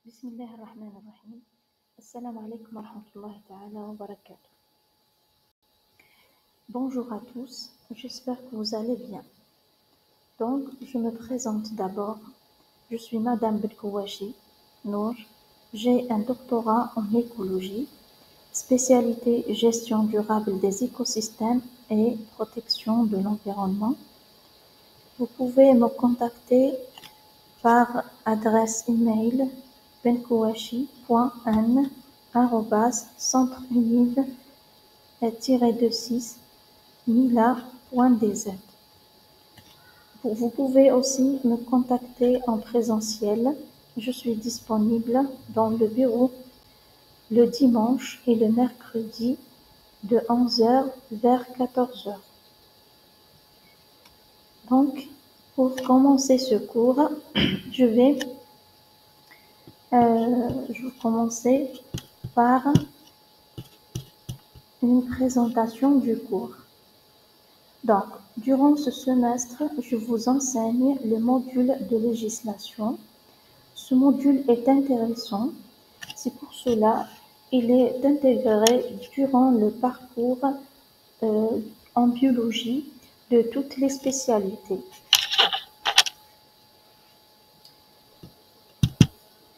بسم الله الرحمن الرحيم. السلام عليكم ورحمة الله تعالى وبركاته. Bonjour à tous, j'espère que vous allez bien. Donc, je me présente d'abord. Je suis Madame Belkouachi Nour. J'ai un doctorat en écologie, spécialité gestion durable des écosystèmes et protection de l'environnement. Vous pouvez me contacter par adresse email benkoachi.n@centre-mila-26mila.dz. Vous pouvez aussi me contacter en présentiel. Je suis disponible dans le bureau le dimanche et le mercredi de 11h vers 14h. Donc, pour commencer ce cours, je vais commencer par une présentation du cours. Donc, durant ce semestre, je vous enseigne le module de législation. Ce module est intéressant, c'est pour cela il est intégré durant le parcours en biologie de toutes les spécialités.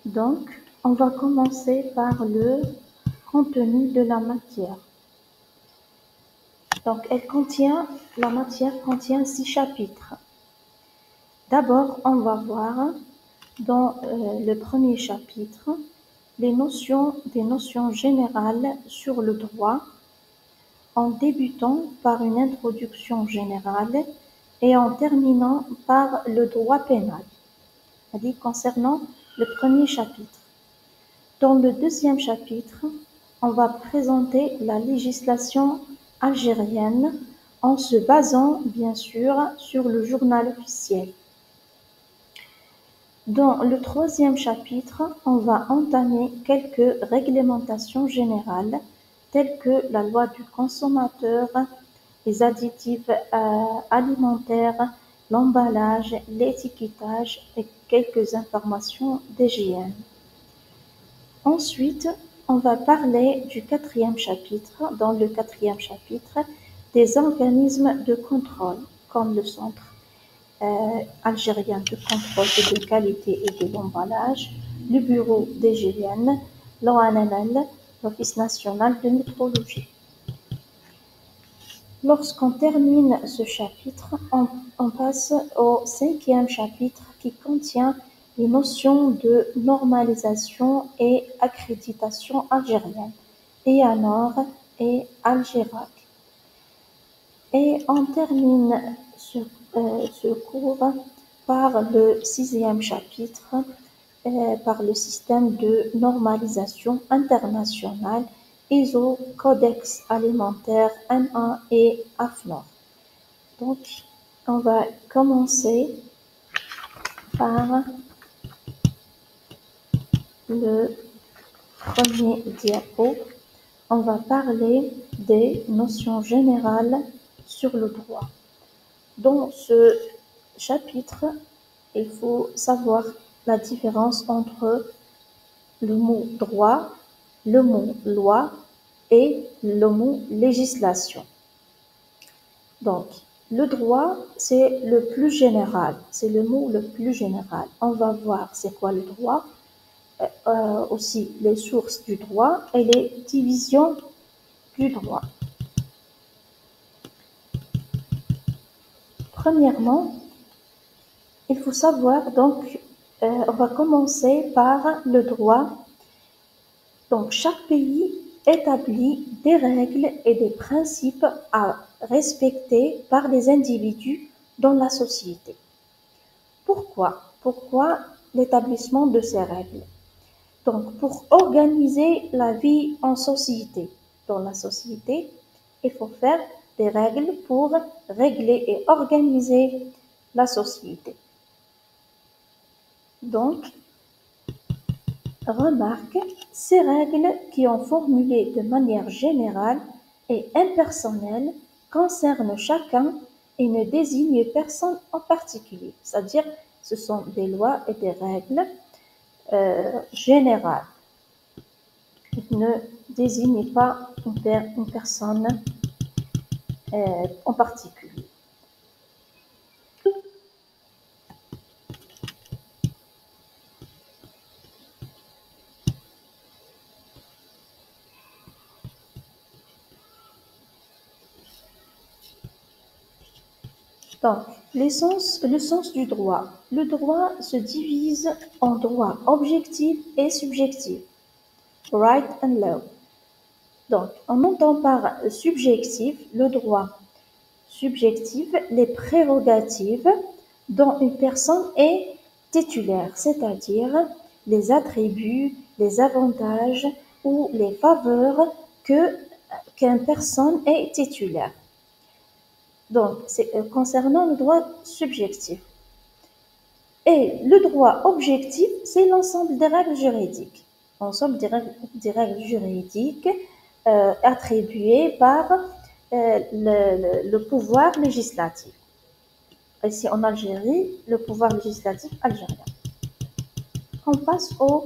Donc, on va commencer par le contenu de la matière. Donc, la matière contient 6 chapitres. D'abord, on va voir dans le premier chapitre des notions générales sur le droit, en débutant par une introduction générale et en terminant par le droit pénal, c'est-à-dire concernant le premier chapitre. Dans le deuxième chapitre, on va présenter la législation algérienne en se basant bien sûr sur le journal officiel. Dans le troisième chapitre, on va entamer quelques réglementations générales telles que la loi du consommateur, les additifs alimentaires, l'emballage, l'étiquetage et quelques informations d'hygiène. Ensuite, on va parler du quatrième chapitre, dans le quatrième chapitre, des organismes de contrôle, comme le Centre algérien de contrôle de qualité et de l'emballage, le Bureau d'hygiène, l'ONML, l'Office national de métrologie. Lorsqu'on termine ce chapitre, on passe au cinquième chapitre qui contient les notions de normalisation et accréditation algérienne, EANOR et Algérac. Et on termine ce cours par le sixième chapitre, par le système de normalisation internationale ISO, Codex alimentaire NA et AFNOR. Donc, on va commencer par le premier diapo. On va parler des notions générales sur le droit. Dans ce chapitre, il faut savoir la différence entre le mot droit, le mot loi et le mot législation. Donc, le droit, c'est le plus général, c'est le mot le plus général. On va voir c'est quoi le droit, aussi les sources du droit et les divisions du droit. Premièrement, il faut savoir donc, on va commencer par le droit. Donc, chaque pays établit des règles et des principes à respecter par les individus dans la société. Pourquoi l'établissement de ces règles? Donc, pour organiser la vie en société. Dans la société, il faut faire des règles pour régler et organiser la société. Donc, remarque, ces règles qui ont formulées de manière générale et impersonnelle concernent chacun et ne désignent personne en particulier. C'est-à-dire, ce sont des lois et des règles général. Il ne désigne pas une personne en particulier. Donc, le sens du droit. Le droit se divise en droit objectif et subjectif. Right and law. Donc, on entend par subjectif le droit subjectif, les prérogatives dont une personne est titulaire, c'est-à-dire les attributs, les avantages ou les faveurs qu'une personne est titulaire. Donc, c'est concernant le droit subjectif. Et le droit objectif, c'est l'ensemble des règles juridiques. L'ensemble des règles juridiques attribuées par le pouvoir législatif. Ici en Algérie, le pouvoir législatif algérien. On passe aux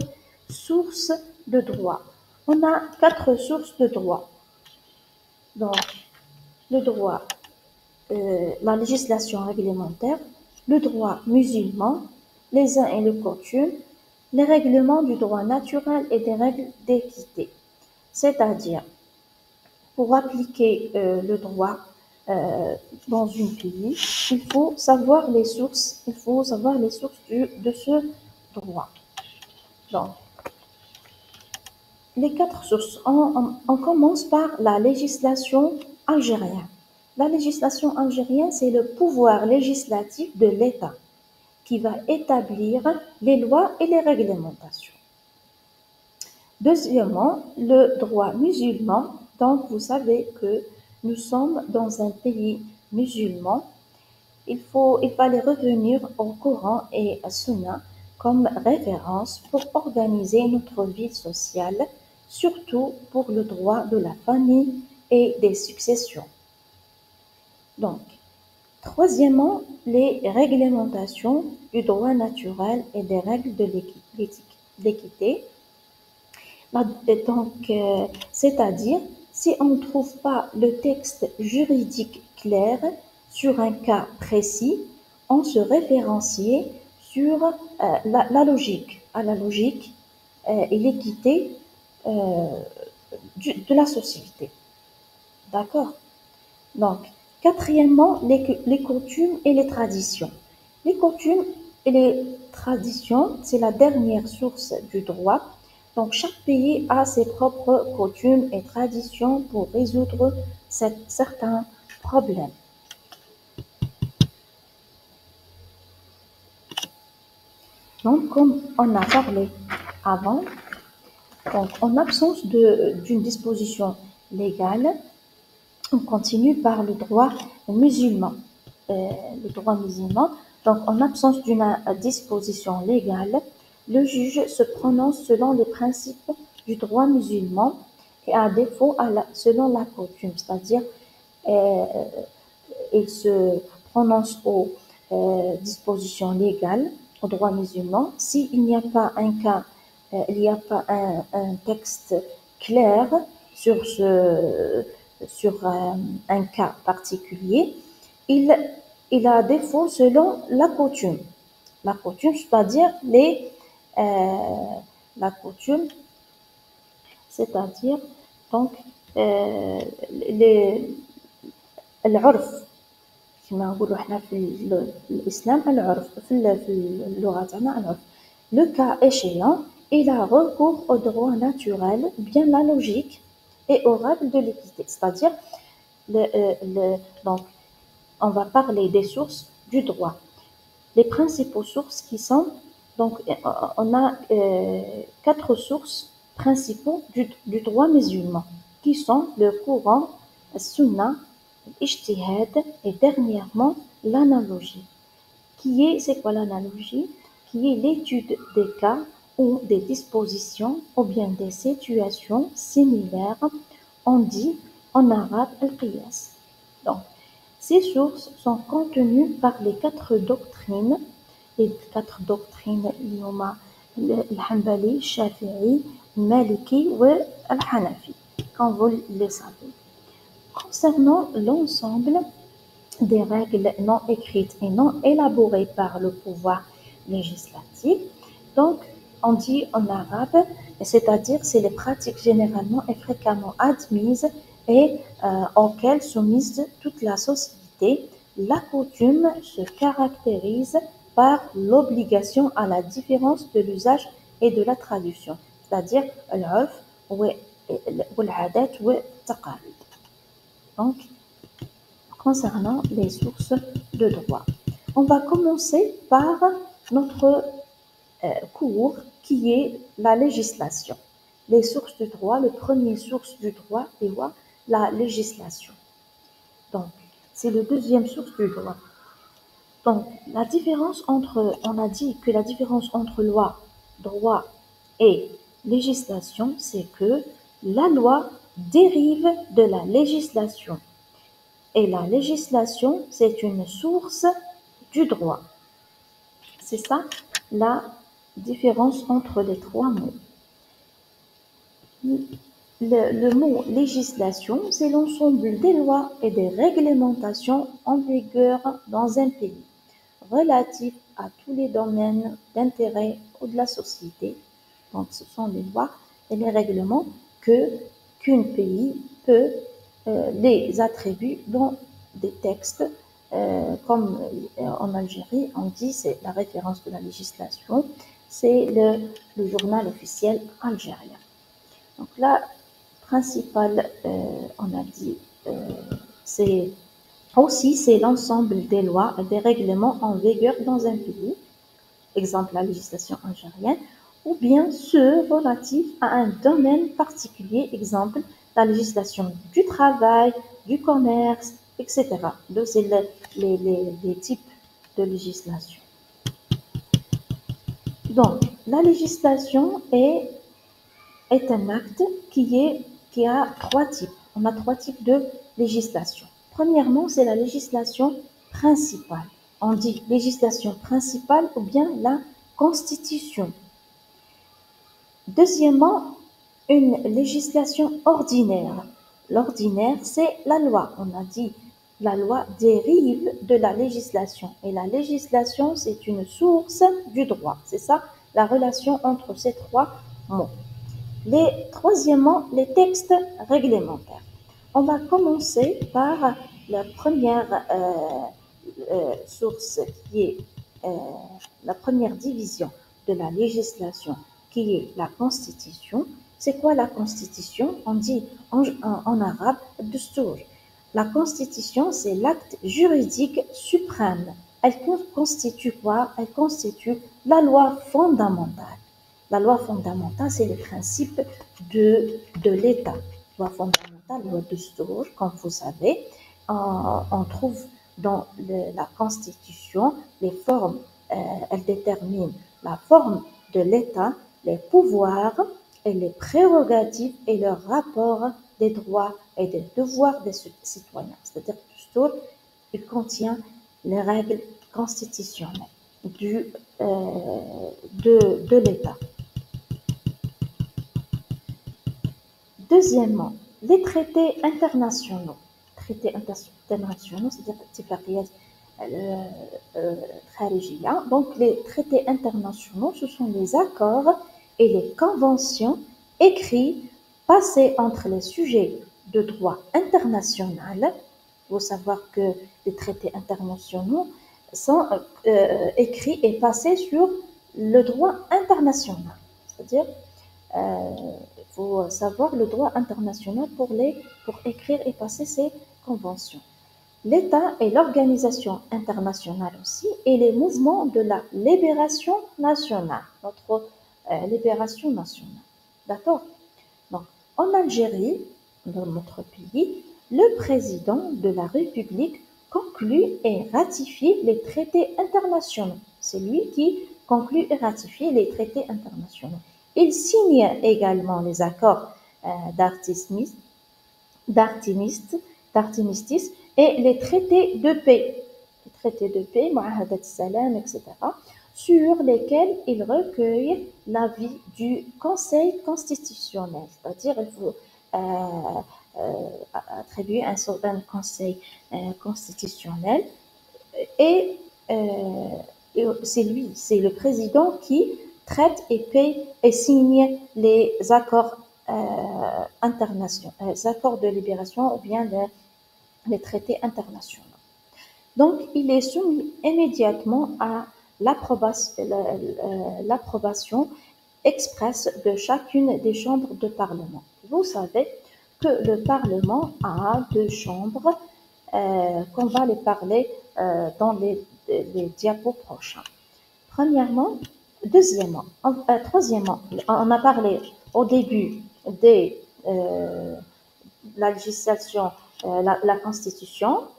sources de droit. On a 4 sources de droit. Donc, le droit, la législation réglementaire, le droit musulman, les uns et les coutumes, les règlements du droit naturel et des règles d'équité. C'est-à-dire, pour appliquer le droit dans un pays, il faut savoir les sources, de ce droit. Donc, les 4 sources, on commence par la législation algérienne. La législation algérienne, c'est le pouvoir législatif de l'État qui va établir les lois et les réglementations. Deuxièmement, le droit musulman. Donc, vous savez que nous sommes dans un pays musulman. Il fallait revenir au Coran et à Sunna comme référence pour organiser notre vie sociale, surtout pour le droit de la famille et des successions. Donc, troisièmement, les réglementations du droit naturel et des règles de l'équité. Donc, c'est-à-dire, si on ne trouve pas le texte juridique clair sur un cas précis, on se référencie sur la logique, à la logique et l'équité de la société. D'accord? Donc, quatrièmement, les coutumes et les traditions. Les coutumes et les traditions, c'est la dernière source du droit. Donc, chaque pays a ses propres coutumes et traditions pour résoudre certains problèmes. Donc, comme on a parlé avant, donc, en absence d'une disposition légale, on continue par le droit musulman. Le droit musulman, donc en absence d'une disposition légale, le juge se prononce selon les principes du droit musulman et à défaut selon la coutume, c'est-à-dire il se prononce aux dispositions légales, au droit musulman. S'il n'y a pas un cas, il n'y a pas un texte clair sur un cas particulier, il a défaut selon la coutume. La coutume, c'est-à-dire la coutume, c'est-à-dire donc العرف كما نقولوا احنا في الإسلام العرف في اللغة تاعنا العرف. Le cas échéant, il a recours au droit naturel, bien la logique et aux règles de l'équité, c'est-à-dire donc on va parler des sources du droit. Les principaux sources qui sont, donc on a 4 sources principaux du droit musulman, qui sont le Coran, le Sunna, l'Ijtihad et dernièrement l'analogie. C'est quoi l'analogie? Qui est l'étude des cas ou des dispositions ou bien des situations similaires, on dit en arabe al-qiyas. Donc, ces sources sont contenues par les 4 doctrines. Les 4 doctrines, il y en a الحنبلي, الشافعي, maliki ou al-hanafi, quand vous les savez. Concernant l'ensemble des règles non écrites et non élaborées par le pouvoir législatif, donc on dit en arabe, c'est-à-dire c'est les pratiques généralement et fréquemment admises et auxquelles soumise toute la société. La coutume se caractérise par l'obligation à la différence de l'usage et de la tradition, c'est-à-dire l'urf ou l'adat ou taqalid. Donc, concernant les sources de droit, on va commencer par notre cours qui est la législation. Les sources du droit, le premier source du droit est la législation. Donc, c'est le deuxième source du droit. Donc, la différence entre, on a dit que la différence entre loi, droit et législation, c'est que la loi dérive de la législation. Et la législation, c'est une source du droit. C'est ça la différence entre les trois mots. Le mot législation, c'est l'ensemble des lois et des réglementations en vigueur dans un pays, relatifs à tous les domaines d'intérêt ou de la société. Donc, ce sont les lois et les règlements qu'un pays peut les attribuer dans des textes, comme en Algérie, on dit, c'est la référence de la législation, c'est le journal officiel algérien. Donc la principale, on a dit, c'est aussi c'est l'ensemble des lois et des règlements en vigueur dans un pays, exemple la législation algérienne, ou bien ceux relatifs à un domaine particulier, exemple la législation du travail, du commerce, etc. Donc c'est les types de législation. Donc la législation est un acte qui a trois types. On a trois types de législation. Premièrement, c'est la législation principale. On dit législation principale ou bien la constitution. Deuxièmement, une législation ordinaire. L'ordinaire, c'est la loi. On a dit la loi dérive de la législation. Et la législation, c'est une source du droit. C'est ça la relation entre ces trois mots. Troisièmement, les textes réglementaires. On va commencer par la première source qui est la première division de la législation qui est la Constitution. C'est quoi la Constitution? On dit en arabe Dustour. La Constitution, c'est l'acte juridique suprême. Elle constitue quoi? Elle constitue la loi fondamentale. La loi fondamentale, c'est le principe de l'État. Loi fondamentale, loi Dustour, comme vous savez, on trouve dans la Constitution les formes, elle détermine la forme de l'État, les pouvoirs et les prérogatives et le rapport des droits et des devoirs des citoyens. C'est-à-dire que Dustour, il contient les règles constitutionnelles de l'État. Deuxièmement, les traités internationaux. Traités internationaux, c'est-à-dire اتفاقيات خارجية. Donc, les traités internationaux, ce sont les accords et les conventions écrits, passés entre les sujets de droit international. Il faut savoir que les traités internationaux sont écrits et passés sur le droit international. C'est-à-dire, il faut savoir le droit international pour écrire et passer ces conventions. L'État et l'organisation internationale aussi, et les mouvements de la libération nationale, notre libération nationale. D'accord? Donc, en Algérie, dans notre pays, le président de la République conclut et ratifie les traités internationaux. C'est lui qui conclut et ratifie les traités internationaux. Il signe également les accords d'artémistis et les traités de paix. Les traités de paix, Mu'ahadat Salam, etc. sur lesquels il recueille l'avis du Conseil constitutionnel. C'est-à-dire, il faut attribuer un Conseil constitutionnel et, c'est le président qui traite et paye et signe les accords internationaux, les accords de libération ou bien les traités internationaux. Donc, il est soumis immédiatement à l'approbation expresse de chacune des chambres de Parlement. Vous savez que le Parlement a deux chambres, qu'on va les parler dans les diapos prochains. Premièrement, troisièmement, on a parlé au début de la législation, la Constitution,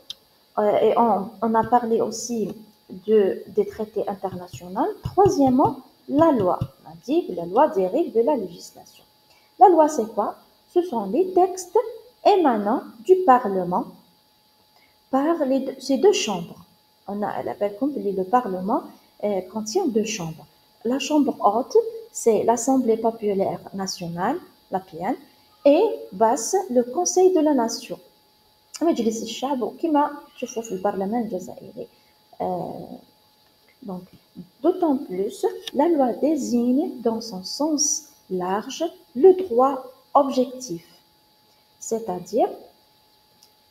et on a parlé aussi des traités internationaux. Troisièmement, la loi. On a dit que la loi dérive de la législation. La loi, c'est quoi? Ce sont les textes émanant du Parlement par ces deux chambres. Elle appelle comme le Parlement contient deux chambres. La chambre haute, c'est l'Assemblée populaire nationale, l'APN, et basse, le Conseil de la nation. مجلس الشعب كما تشوفوا في البرلمان الجزائري. Donc, d'autant plus, la loi désigne dans son sens large le droit objectif, c'est-à-dire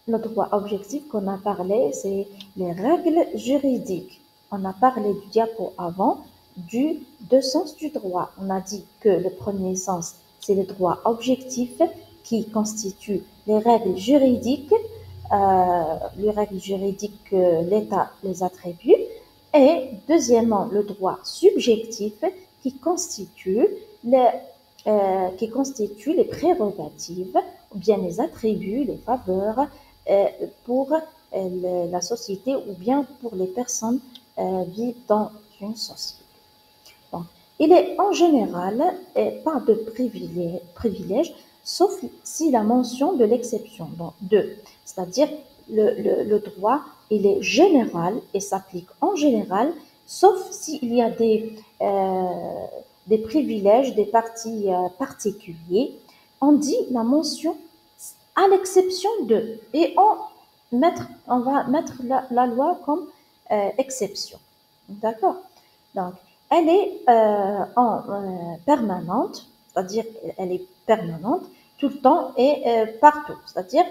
le droit objectif qu'on a parlé, c'est les règles juridiques. On a parlé du diapo avant du deux sens du droit. On a dit que le premier sens, c'est le droit objectif qui constitue les règles juridiques que l'État les attribue, et deuxièmement le droit subjectif qui constitue les prérogatives ou bien les attributs, les faveurs pour la société ou bien pour les personnes vivant dans une société. Donc, il est en général pas de privilège, sauf si la mention de l'exception, donc c'est-à-dire le droit, il est général et s'applique en général, sauf s'il y a des privilèges, des parties particuliers. On dit la mention à l'exception de, et on va mettre la loi comme exception. D'accord? Donc, elle est permanente, c'est-à-dire elle est permanente tout le temps et partout, c'est-à-dire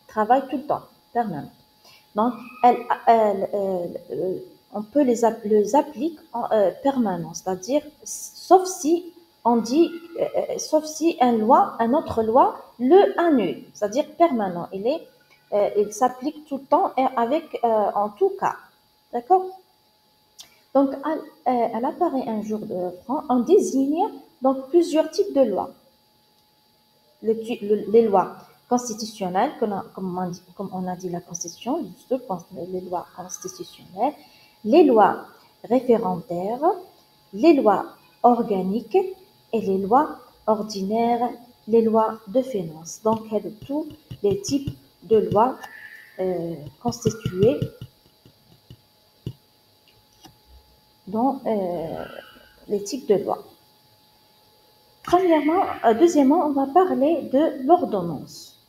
travaille tout le temps, permanente. Donc, on peut les appliquer en permanence, c'est-à-dire sauf si on dit, sauf si une autre loi le annule, c'est-à-dire permanent. Il s'applique tout le temps et en tout cas, d'accord? Donc, elle apparaît un jour de franc, on désigne donc plusieurs types de lois. Les lois constitutionnelles, comme on a dit la Constitution, les lois constitutionnelles, les lois référendaires, les lois organiques et les lois ordinaires, les lois de finances. Donc, il y a de tous les types de lois constituées dans les types de lois. Deuxièmement, on va parler de l'ordonnance.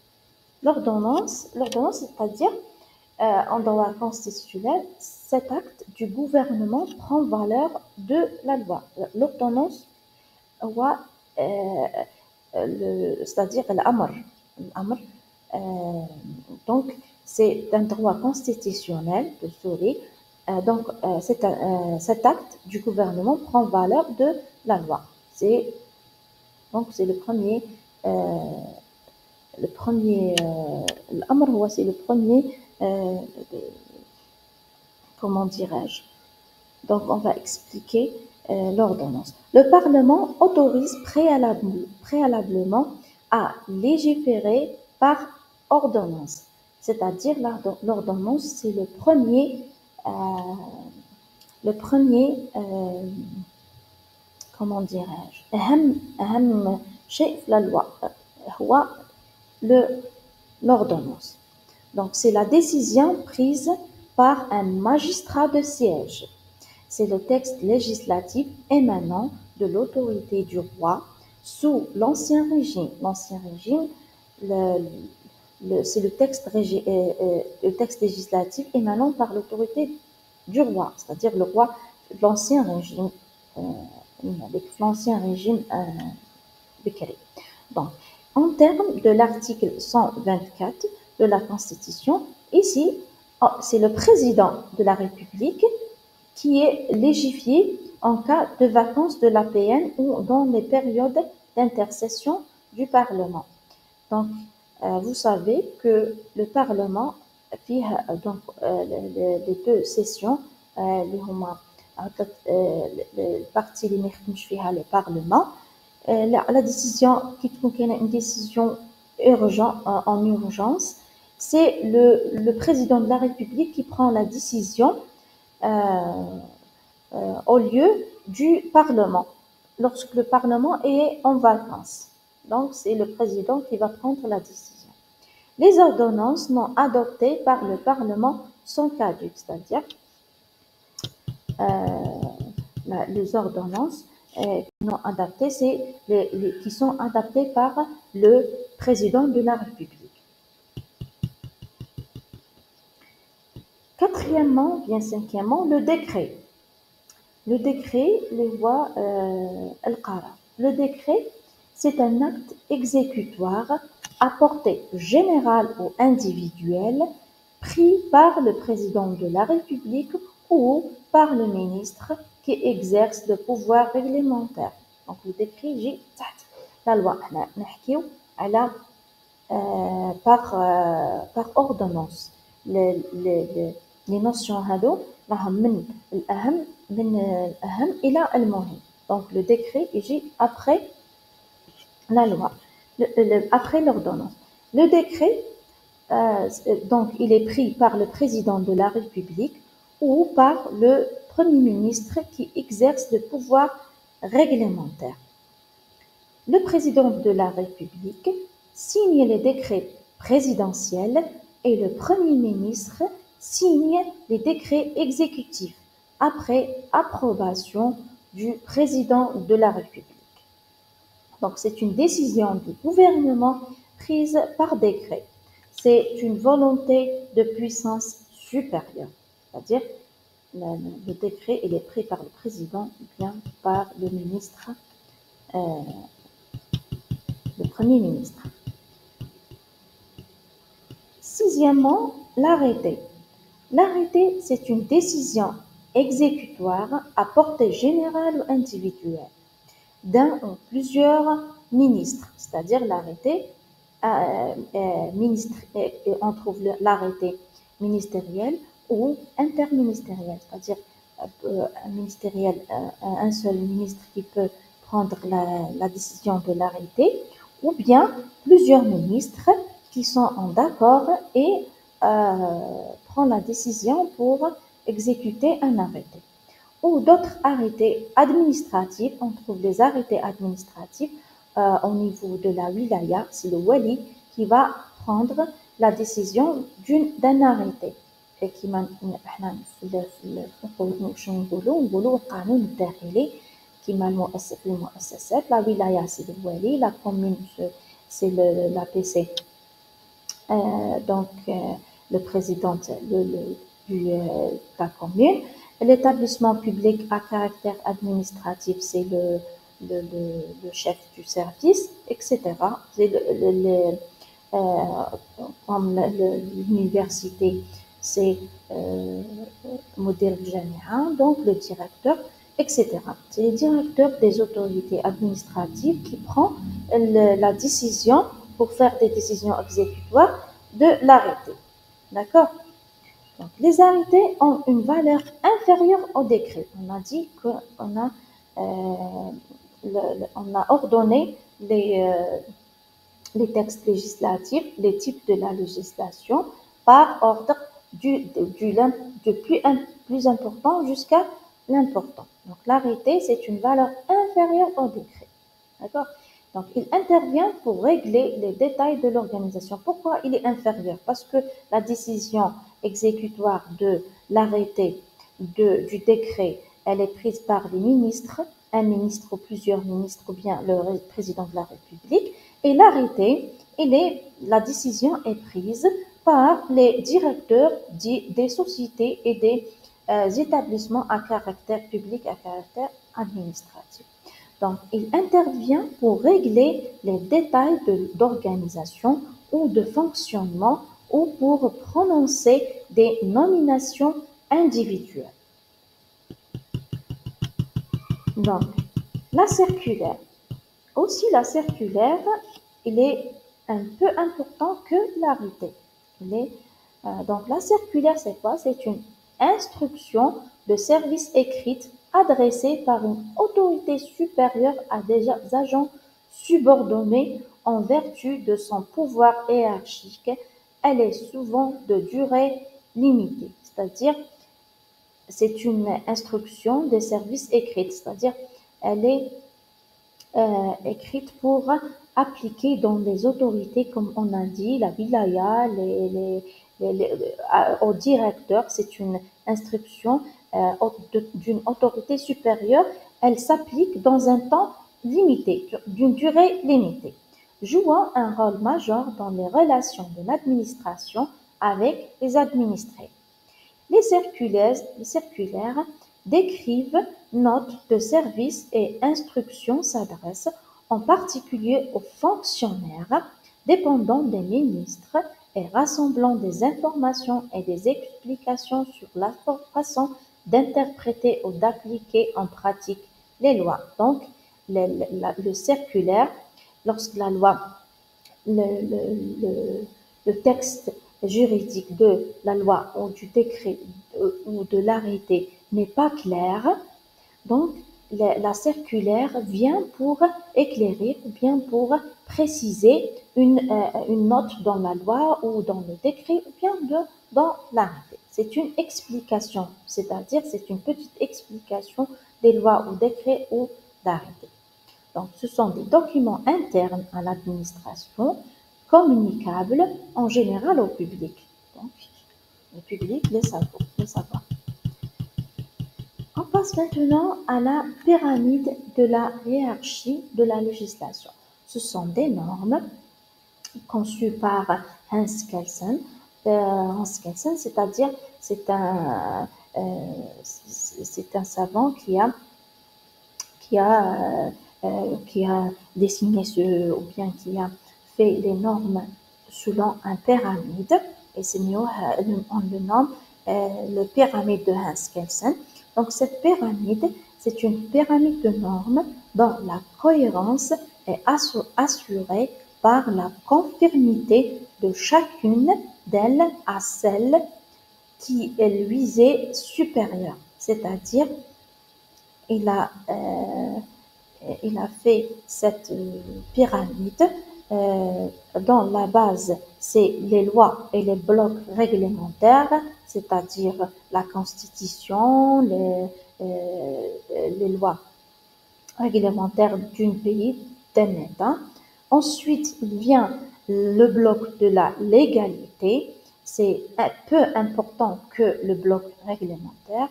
L'ordonnance, c'est-à-dire, en droit constitutionnel, cet acte du gouvernement prend valeur de la loi. L'ordonnance, c'est-à-dire l'amr. Donc, c'est un droit constitutionnel de souris. Donc, cet acte du gouvernement prend valeur de la loi. Donc, c'est le premier, l'amr, c'est le premier, comment dirais-je? Donc, on va expliquer l'ordonnance. Le Parlement autorise préalablement à légiférer par ordonnance. C'est-à-dire, l'ordonnance, c'est le premier, comment dirais-je, أهم شيء في la loi هو l'ordonnance. Donc, c'est la décision prise par un magistrat de siège. c'est le texte législatif émanant de l'autorité du roi sous l'Ancien Régime. L'Ancien Régime, c'est le texte législatif émanant par l'autorité du roi, c'est-à-dire le roi de l'Ancien Régime, l'ancien régime Bekri. Donc, en termes de l'article 124 de la Constitution, ici, c'est le président de la République qui est légiféré en cas de vacances de la l'APN ou dans les périodes d'intercession du Parlement. Donc, vous savez que le Parlement fait donc les deux sessions اللي هما البارتي اللي ما يخدمش فيها le Parlement. La décision qui est une décision en urgence, c'est le président de la République qui prend la décision au lieu du Parlement, lorsque le Parlement est en vacances. Donc, c'est le président qui va prendre la décision. Les ordonnances non adoptées par le Parlement sont caduques, c'est-à-dire les ordonnances non adaptées, c'est qui sont adaptées par le président de la République. Quatrièmement, bien cinquièmement, le décret. Le décret, les voies al-qara. Le décret, c'est un acte exécutoire à portée générale ou individuelle pris par le président de la République ou par le ministre qui exerce le pouvoir réglementaire. Donc le décret يجي تحت la loi. احنا نحكيو على par ordonnance. Les notions هادو راهم من الأهم إلى المهم. Donc le décret يجي après la loi, après l'ordonnance. Le décret, donc, il est pris par le président de la République ou par le Premier ministre qui exerce le pouvoir réglementaire. Le président de la République signe les décrets présidentiels et le Premier ministre signe les décrets exécutifs après approbation du président de la République. Donc, c'est une décision du gouvernement prise par décret. C'est une volonté de puissance supérieure, c'est-à-dire le décret il est pris par le président ou bien par le ministre, le Premier ministre. Sixièmement, l'arrêté. L'arrêté, c'est une décision exécutoire à portée générale ou individuelle d'un ou plusieurs ministres, c'est-à-dire l'arrêté on trouve l'arrêté ministériel ou interministériel, c'est-à-dire ministériel, un seul ministre qui peut prendre la décision de l'arrêté, ou bien plusieurs ministres qui sont en accord et prend la décision pour exécuter un arrêté. Ou d'autres arrêtés administratifs, on trouve les arrêtés administratifs au niveau de la wilaya, c'est le wali qui va prendre la décision d'un arrêté. Et qui احنا في شنو نقولوا القانون الداخلي كما المؤسسات la wilaya c'est le wali, la commune c'est la PC, donc le président de la commune. L'établissement public à caractère administratif, c'est le chef du service, etc. C'est comme l'université, c'est Mudir Jamia, donc le directeur, etc. C'est le directeur des autorités administratives qui prend la décision pour faire des décisions exécutoires de l'arrêté. D'accord? Donc, les arrêtés ont une valeur inférieure au décret. On a dit qu'on a ordonné les textes législatifs, les types de la législation, par ordre du plus important jusqu'à l'important. Donc, l'arrêté, c'est une valeur inférieure au décret. D'accord? Donc, il intervient pour régler les détails de l'organisation. Pourquoi il est inférieur? Parce que la décision exécutoire de l'arrêté, du décret elle est prise par les ministres, un ministre ou plusieurs ministres ou bien le président de la République. Et l'arrêté, la décision est prise par les directeurs des sociétés et des établissements à caractère public, à caractère administratif. Donc, il intervient pour régler les détails d'organisation ou de fonctionnement ou pour prononcer des nominations individuelles. Donc, la circulaire. Aussi, la circulaire, il est un peu important que l'arrêté. Donc, la circulaire, c'est quoi? C'est une instruction de service écrite adressée par une autorité supérieure à des agents subordonnés en vertu de son pouvoir hiérarchique. Elle est souvent de durée limitée, c'est-à-dire c'est une instruction de service écrite, c'est-à-dire elle est écrite pour appliquer dans les autorités, comme on a dit, la wilaya, au directeur. C'est une instruction d'une autorité supérieure. Elle s'applique dans un temps limité, d'une durée limitée, jouant un rôle majeur dans les relations de l'administration avec les administrés. Les circulaires décrivent notes de service et instructions s'adressent en particulier aux fonctionnaires dépendant des ministres et rassemblant des informations et des explications sur la façon d'interpréter ou d'appliquer en pratique les lois. Donc, le circulaire, lorsque la loi, le texte juridique de la loi ou du décret ou de l'arrêté n'est pas clair, donc la circulaire vient pour éclairer ou bien pour préciser une note dans la loi ou dans le décret ou bien dans l'arrêté. C'est une explication, c'est-à-dire c'est une petite explication des lois ou décrets ou d'arrêtés. Donc ce sont des documents internes à l'administration communicables en général au public. Donc, le public les savoir. On passe maintenant à la pyramide de la hiérarchie de la législation. Ce sont des normes conçues par Hans Kelsen. C'est-à-dire c'est un savant qui a dessiné ou bien qui a fait les normes selon un pyramide, et c'est mieux, on le nomme le pyramide de Hans Kelsen. Donc cette pyramide, c'est une pyramide de normes dont la cohérence est assurée par la conformité de chacune d'elles à celle qui est lui supérieure. C'est-à-dire, il a fait cette pyramide dont la base, c'est les lois et les blocs réglementaires, c'est-à-dire la Constitution, les lois réglementaires d'un pays, d'un État. Ensuite, il vient le bloc de la légalité, c'est un peu important que le bloc réglementaire.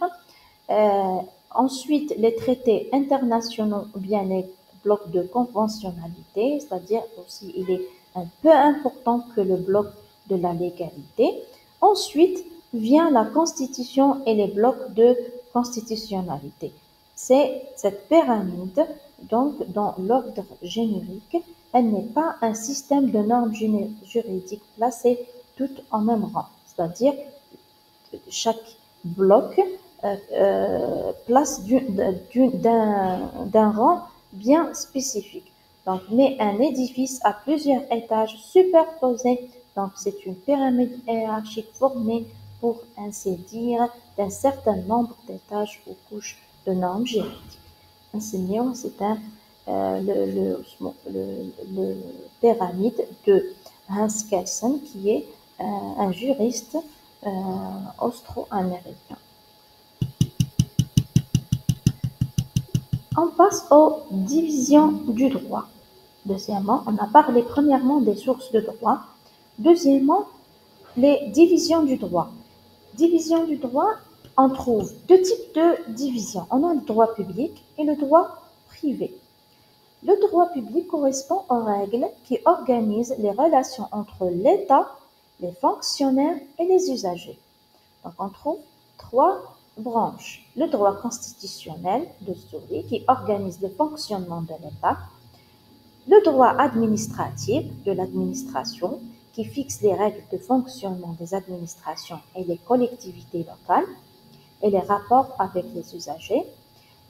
Ensuite, les traités internationaux ou bien les blocs de conventionnalité, c'est-à-dire aussi il est un peu important que le bloc de la légalité. Ensuite vient la constitution et les blocs de constitutionnalité. C'est cette pyramide, donc dans l'ordre générique, elle n'est pas un système de normes juridiques placées toutes en même rang, c'est-à-dire chaque bloc place d'un rang bien spécifique. Donc, mais un édifice à plusieurs étages superposés, donc c'est une pyramide hiérarchique formée, pour ainsi dire, d'un certain nombre d'étages ou couches de normes juridiques. Enseignant, c'est le pyramide de Hans Kelsen, qui est un juriste austro-américain. On passe aux divisions du droit. Deuxièmement, on a parlé premièrement des sources de droit. Deuxièmement, les divisions du droit. Division du droit, on trouve deux types de division. On a le droit public et le droit privé. Le droit public correspond aux règles qui organisent les relations entre l'État, les fonctionnaires et les usagers. Donc on trouve trois branches. Le droit constitutionnel de Souris qui organise le fonctionnement de l'État, le droit administratif de l'administration qui fixe les règles de fonctionnement des administrations et des collectivités locales et les rapports avec les usagers,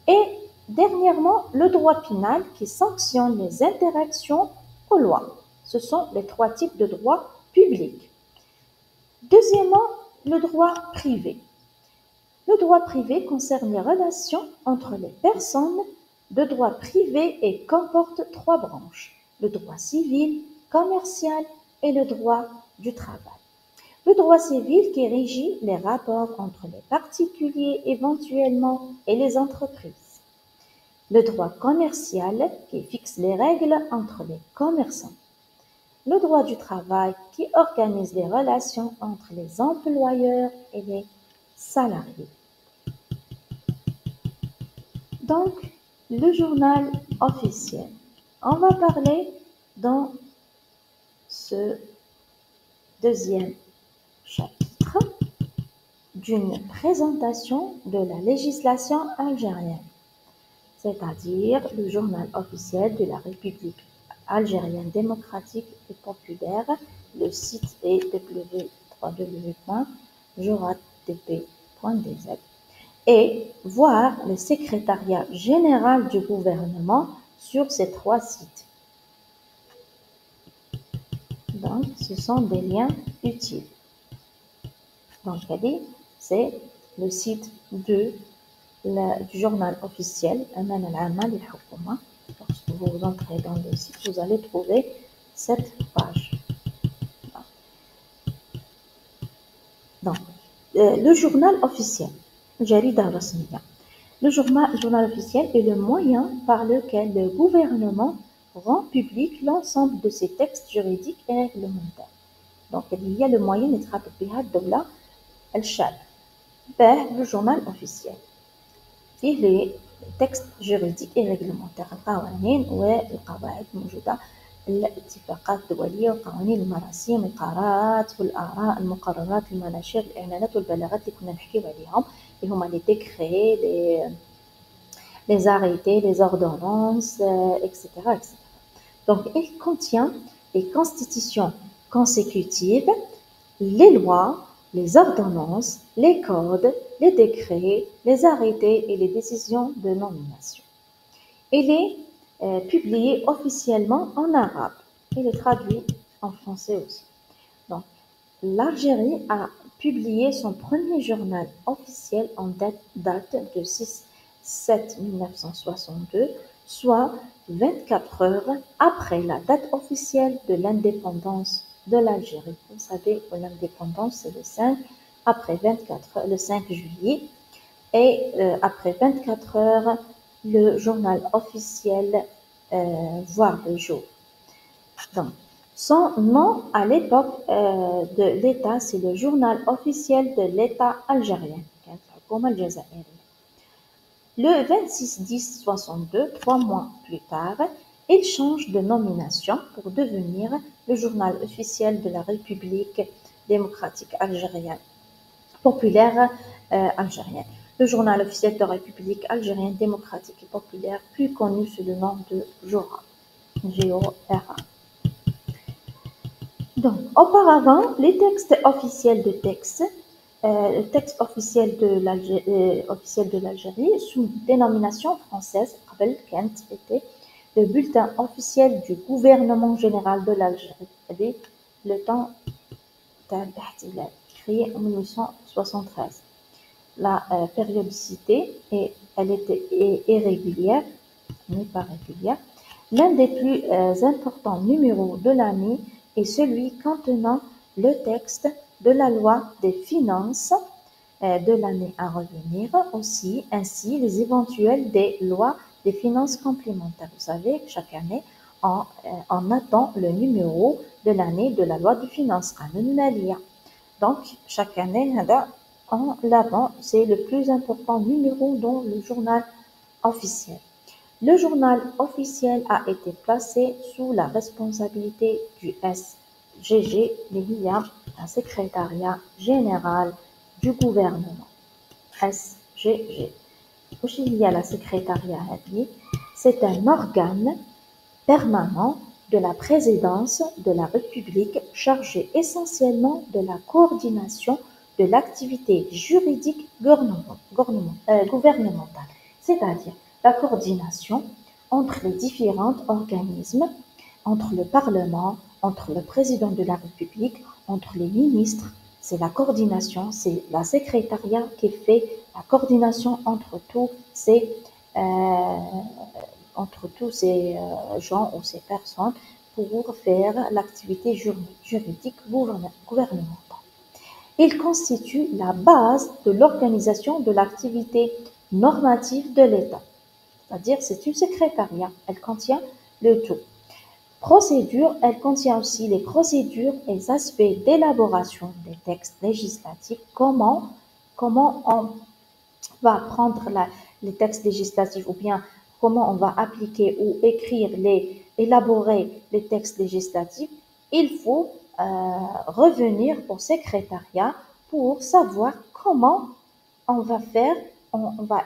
et dernièrement le droit pénal qui sanctionne les interactions aux lois. Ce sont les trois types de droit public. Deuxièmement, le droit privé. Le droit privé concerne les relations entre les personnes de droit privé et comporte trois branches, le droit civil, commercial et le droit du travail. Le droit civil qui régit les rapports entre les particuliers éventuellement et les entreprises. Le droit commercial qui fixe les règles entre les commerçants. Le droit du travail qui organise les relations entre les employeurs et les salariés. Donc, le journal officiel. On va parler dans ce deuxième chapitre d'une présentation de la législation algérienne, c'est-à-dire le journal officiel de la République algérienne démocratique et populaire. Le site est www.joratdp.dz et voir le secrétariat général du gouvernement sur ces trois sites. Donc, ce sont des liens utiles. Donc, c'est le site du journal officiel. Lorsque vous entrez dans le site, vous allez trouver cette page. Donc, le journal officiel. Le journal officiel est le moyen par lequel le gouvernement rend public l'ensemble de ses textes juridiques et réglementaires. Donc, il y a le moyen de traduire le journal officiel. فيه les textes juridiques et réglementaires القوانين والقواعد الموجودة الاتفاقات الدولية والقوانين المراسيم القرارات والآراء المقررات المناشير الإعلانات والبلاغات اللي كنا نحكيو عليهم اللي هما les décrets les arrêtés les ordonnances etc. Donc il contient les constitutions consécutives, les lois, les ordonnances, les codes, les décrets, les arrêtés et les décisions de nomination. Il est publié officiellement en arabe. Il est traduit en français aussi. Donc, l'Algérie a publié son premier journal officiel en date de 6/7/1962, soit 24 heures après la date officielle de l'indépendance de l'Algérie. Vous savez que l'indépendance, c'est le 5, après 24 heures, le 5 juillet, et après 24 heures, le journal officiel voit le jour. Donc, son nom à l'époque de l'État, c'est le journal officiel de l'État algérien, le 26/10/62, 3 mois plus tard, il change de nomination pour devenir le journal officiel de la République démocratique algérienne, populaire algérienne. Le journal officiel de la République algérienne démocratique et populaire, plus connu sous le nom de JORA. G-O-R-A. Donc, auparavant, les textes officiels de le texte officiel de l'Algérie, sous dénomination française, était le bulletin officiel du gouvernement général de l'Algérie, le temps créé en 1973. La périodicité, elle était irrégulière, mais pas régulière. L'un des plus importants numéros de l'année est celui contenant le texte de la loi des finances de l'année à revenir, aussi ainsi les éventuels des lois des finances complémentaires. Vous savez, chaque année, on attend le numéro de l'année de la loi des finances. Donc, chaque année, en l'avant. C'est le plus important numéro dans le journal officiel. Le journal officiel a été placé sous la responsabilité du SGG, un secrétariat général du gouvernement. SGG. Il y a la secrétariat, c'est un organe permanent de la présidence de la République chargé essentiellement de la coordination de l'activité juridique gouvernementale, c'est-à-dire la coordination entre les différents organismes, entre le Parlement, entre le président de la République, entre les ministres. C'est la coordination, c'est la secrétariat qui fait la coordination entre tous ces gens ou ces personnes pour faire l'activité juridique gouvernementale. Il constitue la base de l'organisation de l'activité normative de l'État. C'est-à-dire, c'est une secrétariat, elle contient le tout. Procédure, elle contient aussi les procédures et les aspects d'élaboration des textes législatifs, comment on va prendre les textes législatifs ou bien comment on va appliquer ou élaborer les textes législatifs. Il faut revenir au secrétariat pour savoir comment on va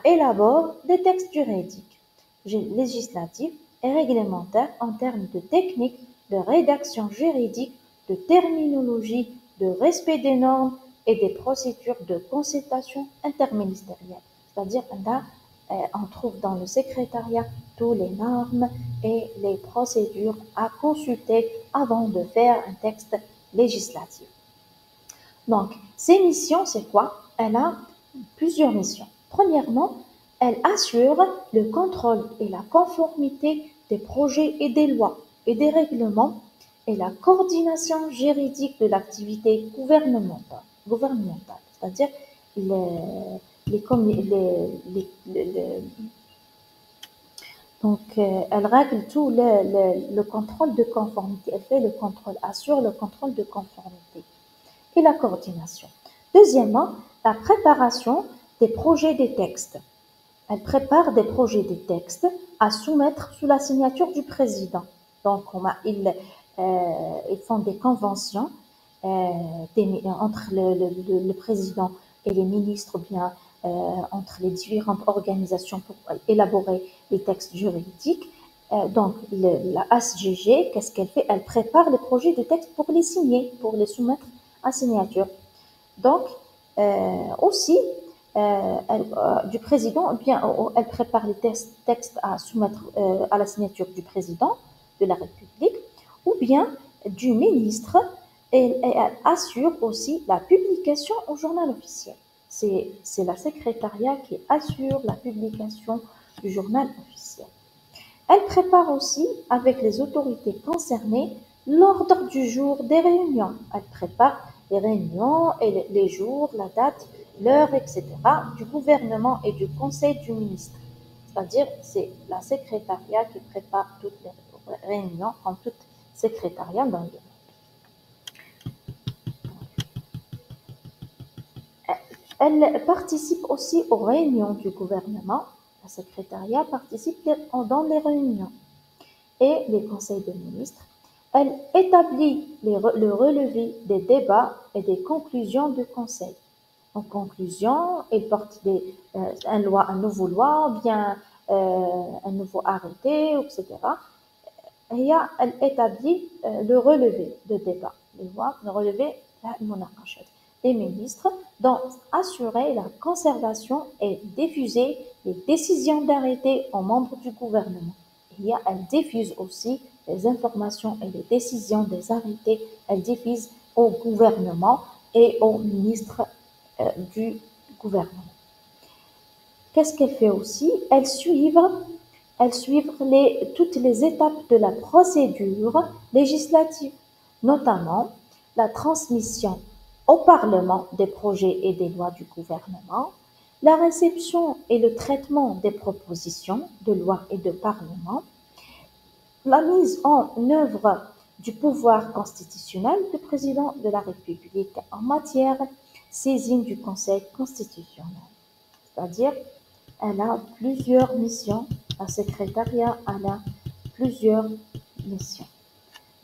élaborer des textes juridiques, législatifs et réglementaires en termes de technique, de rédaction juridique, de terminologie, de respect des normes et des procédures de consultation interministérielle. C'est-à-dire, là, on trouve dans le secrétariat toutes les normes et les procédures à consulter avant de faire un texte législatif. Donc, ces missions, c'est quoi? Elle a plusieurs missions. Premièrement, elle assure le contrôle et la conformité des projets et des lois et des règlements et la coordination juridique de l'activité gouvernementale. C'est-à-dire donc, elle règle tout le contrôle de conformité. Elle fait le contrôle, assure le contrôle de conformité et la coordination. Deuxièmement, la préparation des projets des textes. Elle prépare des projets des textes à soumettre sous la signature du président. Donc, ils font des conventions entre le président et les ministres, bien entre les différentes organisations pour élaborer les textes juridiques. Donc, la SGG, qu'est-ce qu'elle fait? Elle prépare les projets de textes pour les signer, pour les soumettre à signature. Donc, aussi, du président, bien, elle prépare les textes à soumettre à la signature du président de la République ou bien du ministre, et elle assure aussi la publication au journal officiel. C'est la secrétariat qui assure la publication du journal officiel. Elle prépare aussi, avec les autorités concernées, l'ordre du jour des réunions. Elle prépare les réunions et les jours, la date, l'heure, etc. du gouvernement et du conseil du ministre. C'est-à-dire, c'est la secrétariat qui prépare toutes les réunions, comme toute secrétariat dans le monde. Elle participe aussi aux réunions du gouvernement. La secrétariat participe dans les réunions et les conseils des ministres. Elle établit le relevé des débats et des conclusions du conseil. En conclusion, elle porte un nouveau loi, ou bien un nouveau arrêté, etc. Et elle établit le relevé de débat, le relevé des ministres, donc assurer la conservation et diffuser les décisions d'arrêté aux membres du gouvernement. Elle diffuse aussi les informations et les décisions des arrêtés, elle diffuse au gouvernement et aux ministres du gouvernement. Qu'est-ce qu'elle fait aussi? Elle suit toutes les étapes de la procédure législative, notamment la transmission au Parlement des projets et des lois du gouvernement, la réception et le traitement des propositions de loi et de Parlement, la mise en œuvre du pouvoir constitutionnel du président de la République en matière saisine du Conseil constitutionnel. C'est-à-dire, elle a plusieurs missions. Un secrétariat, elle a plusieurs missions.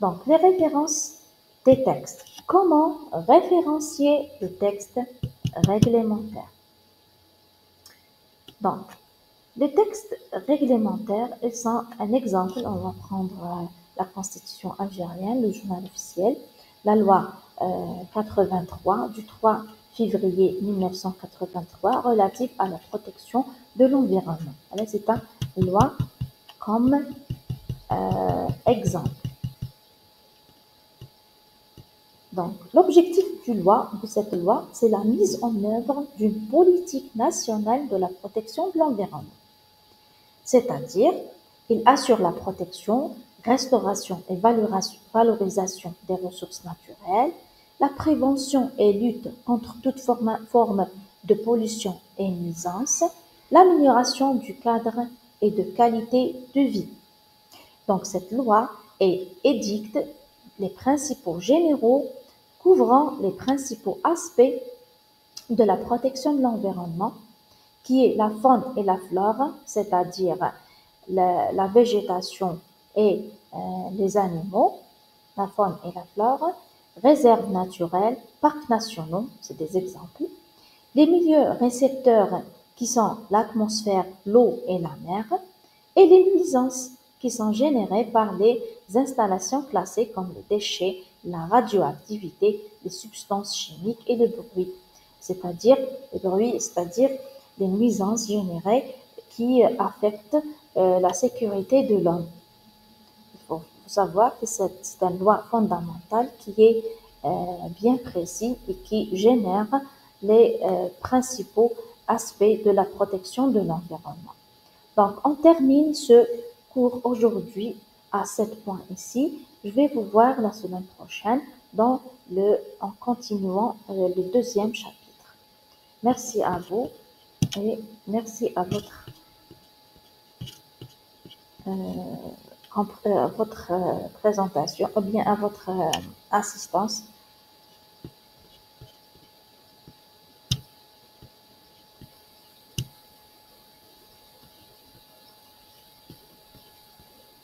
Donc, les références des textes. Comment référencier le texte réglementaire? Donc, les textes réglementaires, ils sont un exemple. On va prendre la Constitution algérienne, le journal officiel, la loi 83 du 3 février 1983 relative à la protection de l'environnement. C'est une loi comme exemple. Donc, l'objectif de cette loi, c'est la mise en œuvre d'une politique nationale de la protection de l'environnement. C'est-à-dire, il assure la protection, restauration et valorisation des ressources naturelles, la prévention et lutte contre toute forme de pollution et nuisance, l'amélioration du cadre et de qualité de vie. Donc, cette loi édicte les principaux généraux couvrant les principaux aspects de la protection de l'environnement, qui est la faune et la flore, c'est-à-dire la végétation et les animaux, la faune et la flore, réserves naturelles, parcs nationaux, c'est des exemples, les milieux récepteurs qui sont l'atmosphère, l'eau et la mer, et les nuisances qui sont générées par les installations classées comme les déchets, la radioactivité, les substances chimiques et les bruits, c'est-à-dire les nuisances générées qui affectent la sécurité de l'homme. Il faut savoir que c'est une loi fondamentale qui est bien précise et qui génère les principaux aspects de la protection de l'environnement. Donc, on termine ce cours aujourd'hui à 7 points ici. Je vais vous voir la semaine prochaine en continuant le deuxième chapitre. Merci à vous et merci à votre présentation ou bien à votre assistance.